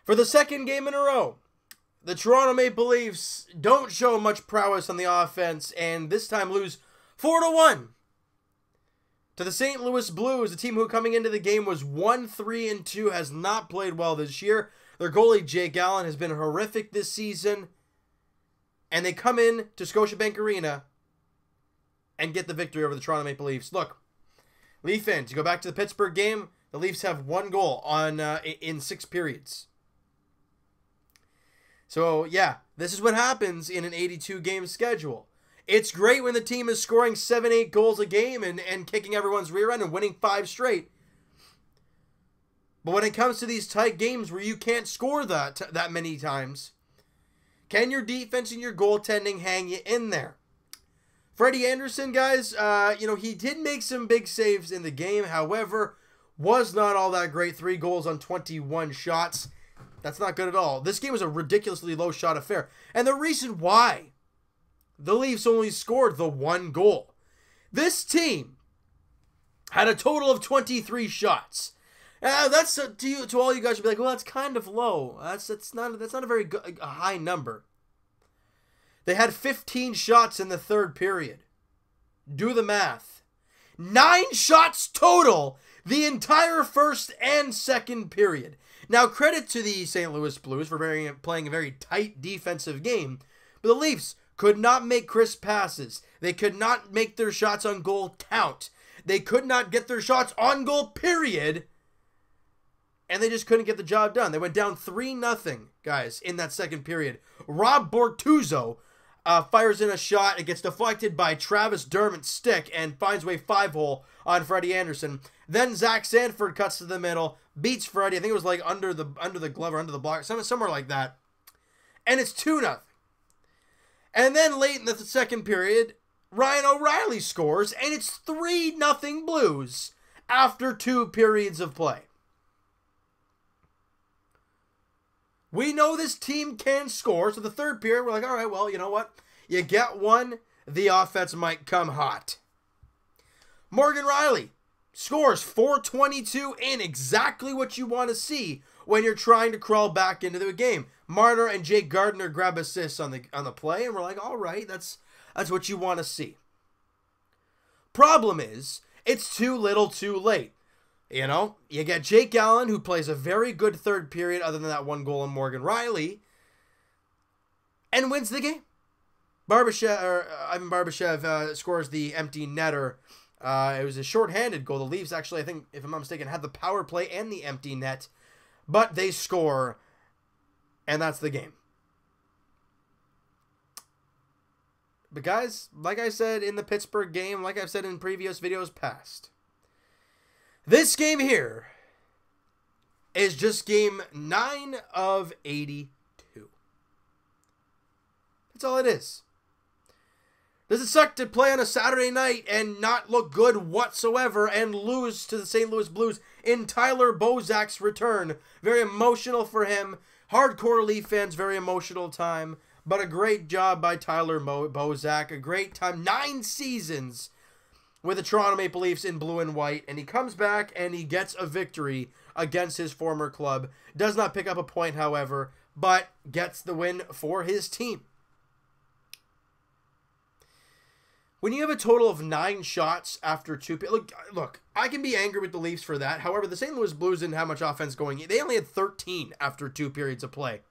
For the second game in a row, the Toronto Maple Leafs don't show much prowess on the offense and this time lose 4-1 to the St. Louis Blues, a team who coming into the game was 1-3-2, has not played well this year. Their goalie, Jake Allen, has been horrific this season. And they come in to Scotiabank Arena and get the victory over the Toronto Maple Leafs. Look, Leaf fans, you go back to the Pittsburgh game, the Leafs have one goal in 6 periods. So, yeah, this is what happens in an 82-game schedule. It's great when the team is scoring 7-8 goals a game and kicking everyone's rear end and winning 5 straight. But when it comes to these tight games where you can't score that many times, can your defense and your goaltending hang you in there? Freddie Anderson, guys, he did make some big saves in the game. However, was not all that great. 3 goals on 21 shots. That's not good at all. This game was a ridiculously low shot affair. And the reason why the Leafs only scored the 1 goal. This team had a total of 23 shots. That's to all you guys would be like, well, that's kind of low. That's not a very good, a high number. They had 15 shots in the third period. Do the math. 9 shots total the entire first and second period. Now, credit to the St. Louis Blues for playing a very tight defensive game, but the Leafs could not make crisp passes. They could not make their shots on goal count. They could not get their shots on goal, period. And they just couldn't get the job done. They went down 3-0, guys, in that second period. Rob Bortuzzo fires in a shot. It gets deflected by Travis Dermott's stick and finds way 5-hole on Freddie Anderson. Then Zach Sanford cuts to the middle, beats Freddie. I think it was like under the glove or under the block, somewhere like that. And it's 2-0. And then late in the second period, Ryan O'Reilly scores, and it's 3-0 Blues after 2 periods of play. We know this team can score, so the third period, we're like, all right, well, you know what? You get one, the offense might come hot. Morgan Rielly scores .422 in, exactly what you want to see when you're trying to crawl back into the game. Marner and Jake Gardiner grab assists on the play, and we're like, all right, that's what you want to see. Problem is, it's too little too late. You know, you get Jake Allen, who plays a very good third period, other than that 1 goal on Morgan Rielly, and wins the game. Ivan Barbashev scores the empty netter. It was a shorthanded goal. The Leafs actually, I think, if I'm not mistaken, had the power play and the empty net, but they score, and that's the game. But guys, like I said in the Pittsburgh game, like I've said in previous videos past, this game here is just game 9 of 82. That's all it is. Does it suck to play on a Saturday night and not look good whatsoever and lose to the St. Louis Blues in Tyler Bozak's return? Very emotional for him. Hardcore Leaf fans, very emotional time. But a great job by Tyler Bozak. A great time. 9 seasons with the Toronto Maple Leafs in blue and white. And he comes back and he gets a victory against his former club. Does not pick up a point, however, but gets the win for his team. When you have a total of 9 shots after 2... Look, I can be angry with the Leafs for that. However, the St. Louis Blues didn't have much offense going. They only had 13 after 2 periods of play.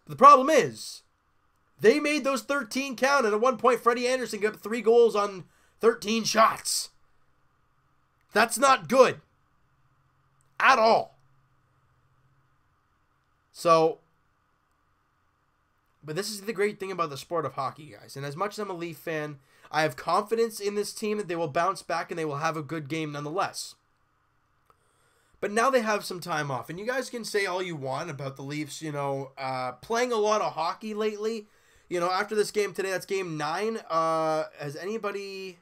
The problem is, they made those 13 count, and at one point, Freddie Anderson got 3 goals on 13 shots. That's not good. At all. So, but this is the great thing about the sport of hockey, guys. And as much as I'm a Leaf fan, I have confidence in this team that they will bounce back and they will have a good game nonetheless. But now they have some time off. And you guys can say all you want about the Leafs, playing a lot of hockey lately. You know, after this game today, that's game 9. Has anybody...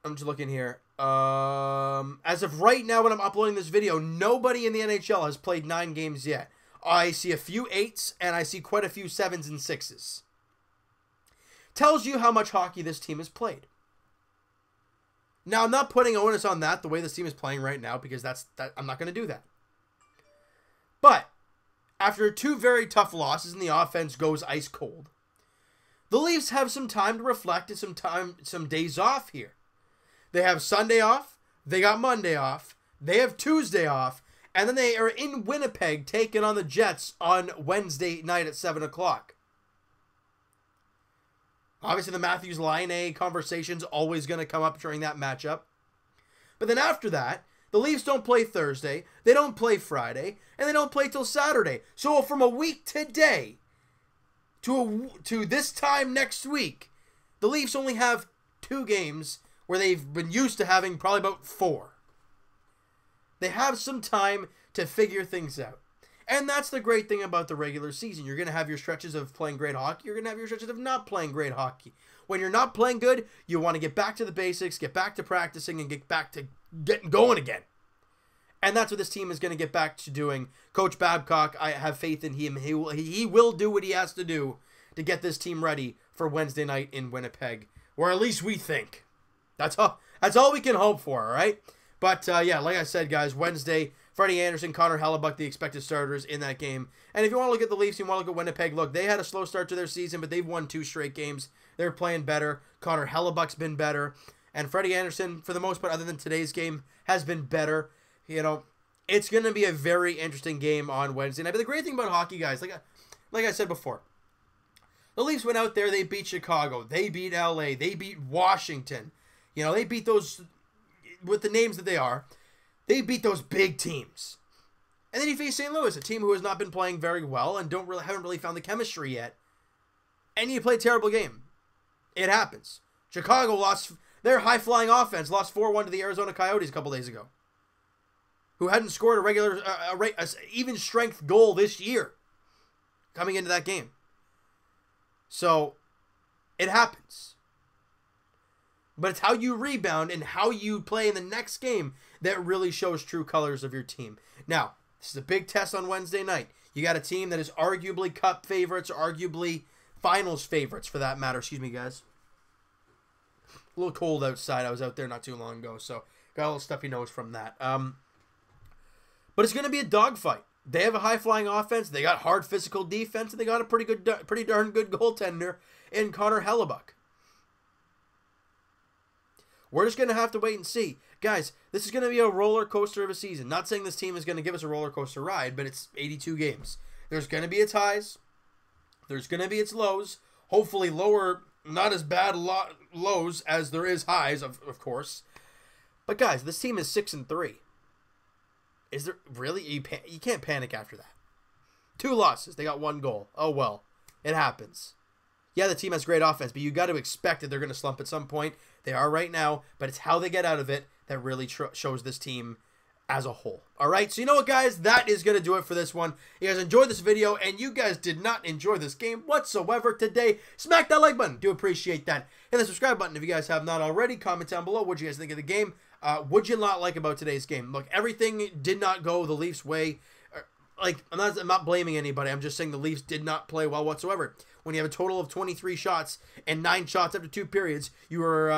I'm just looking here. As of right now when I'm uploading this video, nobody in the NHL has played 9 games yet. I see a few 8s, and I see quite a few 7s and 6s. Tells you how much hockey this team has played. Now, I'm not putting onus on that the way this team is playing right now, because I'm not going to do that. after 2 very tough losses and the offense goes ice cold, the Leafs have some time to reflect and some days off here. They have Sunday off, they got Monday off, they have Tuesday off, and then they are in Winnipeg taking on the Jets on Wednesday night at 7 o'clock. Obviously, the Matthews-Laine conversation's always going to come up during that matchup. But then after that, the Leafs don't play Thursday, they don't play Friday, and they don't play till Saturday. So from a week today to this time next week, the Leafs only have 2 games where they've been used to having probably about 4. They have some time to figure things out. And that's the great thing about the regular season. You're going to have your stretches of playing great hockey. You're going to have your stretches of not playing great hockey. When you're not playing good, you want to get back to the basics, get back to practicing, and get back to getting going again. And that's what this team is going to get back to doing. Coach Babcock, I have faith in him. He will do what he has to do to get this team ready for Wednesday night in Winnipeg. Or at least we think. That's all we can hope for, all right? But, yeah, like I said, guys, Wednesday, Freddie Anderson, Connor Hellebuck, the expected starters in that game. And if you want to look at the Leafs, you want to look at Winnipeg, look, they had a slow start to their season, but they've won 2 straight games. They're playing better. Connor Hellebuck's been better. And Freddie Anderson, for the most part, other than today's game, has been better. You know, it's going to be a very interesting game on Wednesday night. But the great thing about hockey, guys, like I said before, the Leafs went out there, they beat Chicago, they beat LA, they beat Washington. You know, they beat those, with the names that they are, they beat those big teams. And then you face St. Louis, a team who has not been playing very well and haven't really found the chemistry yet. And you play a terrible game. It happens. Chicago lost their high-flying offense, lost 4-1 to the Arizona Coyotes a couple days ago, who hadn't scored a regular, even strength goal this year coming into that game. So, it happens. But it's how you rebound and how you play in the next game that really shows true colors of your team. Now, this is a big test on Wednesday night. You got a team that is arguably cup favorites, or arguably finals favorites for that matter. Excuse me, guys. A little cold outside. I was out there not too long ago, so got a little stuffy nose from that. But it's going to be a dogfight. They have a high-flying offense. They got hard physical defense, and they got a pretty darn good goaltender in Connor Hellebuck. We're just going to have to wait and see. Guys, this is going to be a roller coaster of a season. Not saying this team is going to give us a roller coaster ride, but it's 82 games. There's going to be its highs. There's going to be its lows. Hopefully lower, not as bad lows as there is highs, of course. But guys, this team is 6-3. Is there really? You can't panic after that. 2 losses. They got 1 goal. Oh, well. It happens. Yeah, the team has great offense, but you got to expect that they're going to slump at some point. They are right now, but it's how they get out of it that really shows this team as a whole. All right, so you know what, guys? That is going to do it for this one. You guys enjoyed this video, and you guys did not enjoy this game whatsoever today. Smack that like button. Do appreciate that. Hit the subscribe button if you guys have not already. Comment down below what you guys think of the game. What'd you not like about today's game? Look, everything did not go the Leafs' way. Like, I'm not blaming anybody. I'm just saying the Leafs did not play well whatsoever. When you have a total of 23 shots and 9 shots after 2 periods, you were,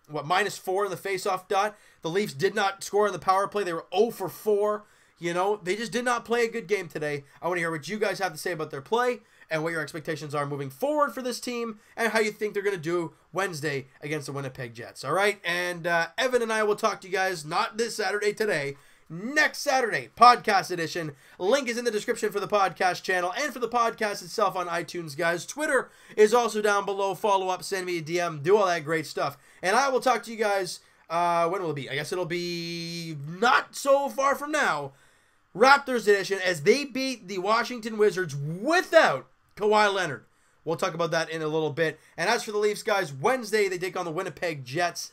-4 in the face-off dot. The Leafs did not score on the power play. They were 0 for 4. You know, they just did not play a good game today. I want to hear what you guys have to say about their play and what your expectations are moving forward for this team and how you think they're going to do Wednesday against the Winnipeg Jets. All right, and Evan and I will talk to you guys not this Saturday, today, next Saturday, podcast edition. Link is in the description for the podcast channel and for the podcast itself on iTunes, guys. Twitter is also down below. Follow up, send me a DM, do all that great stuff. And I will talk to you guys, when will it be? I guess it'll be not so far from now. Raptors edition as they beat the Washington Wizards without Kawhi Leonard. We'll talk about that in a little bit. And as for the Leafs, guys, Wednesday they take on the Winnipeg Jets.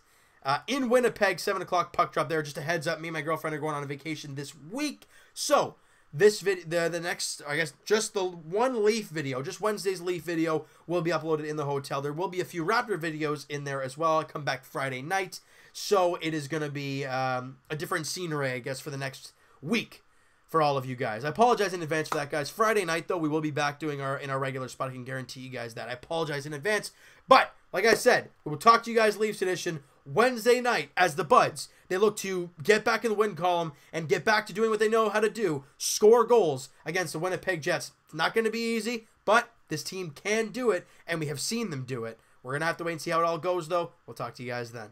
In Winnipeg, 7 o'clock puck drop there. Just a heads up, me and my girlfriend are going on a vacation this week. So, this video, the next, I guess, just the one Leaf video, just Wednesday's Leaf video will be uploaded in the hotel. There will be a few Raptor videos in there as well. I'll come back Friday night. So, it is going to be a different scenery, I guess, for the next week for all of you guys. I apologize in advance for that, guys. Friday night, though, we will be back doing in our regular spot. I can guarantee you guys that. I apologize in advance. But, like I said, we will talk to you guys Leafs edition Wednesday night as the Buds, they look to get back in the win column and get back to doing what they know how to do, score goals against the Winnipeg Jets. It's not going to be easy, but this team can do it, and we have seen them do it. We're going to have to wait and see how it all goes, though. We'll talk to you guys then.